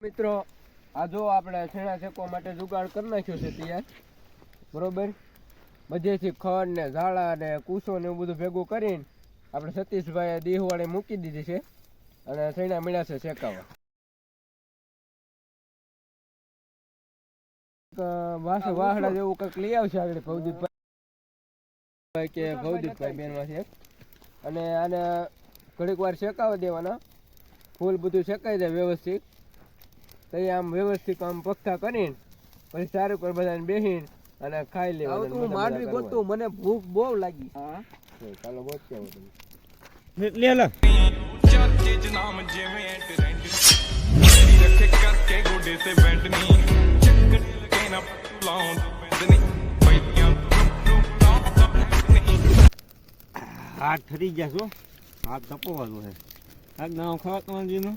મિત્રો આ જો આપણે છેણા શેકવા માટે જુગાડ કરી નાખ્યો છે તૈયાર બરોબર બધેથી ખડ ને ઝાડા ને કૂસો ને એવું બધું ભેગું કરીને આપણે સતીશભાઈ દેહવાળે મૂકી દીધી છે અને છેણા મળ્યા છે શેકાવા વાહડા જેવું કંઈક લઈ આવશે આગળ ભવદીપભાઈ કે ભવદીપભાઈ બેનમાંથી અને આને ઘડીક વાર શેકાવા દેવાના ફૂલ બધું શેકાઈ જાય વ્યવસ્થિત તો આમ વ્યવસ્થિત આમ પગતા કરીને પછી સારું પર બધાને બેસીને અને ખાઈ લેવાનું તું માંડવી ગોતું મને ભૂખ બહુ લાગી હા ચાલો ગોત કેવો તમે લે લે ચાચે નામ જેમે એન્ટરેન્ટ મેરી રખે કરકે ગોડે સે બેન્ડની ચક્કર કેના લાઉન્ડ બેન્ડની હાથ ઠરી ગયા છો હાથ તપોવાનું છે આ નામ ખાવાનું જીનું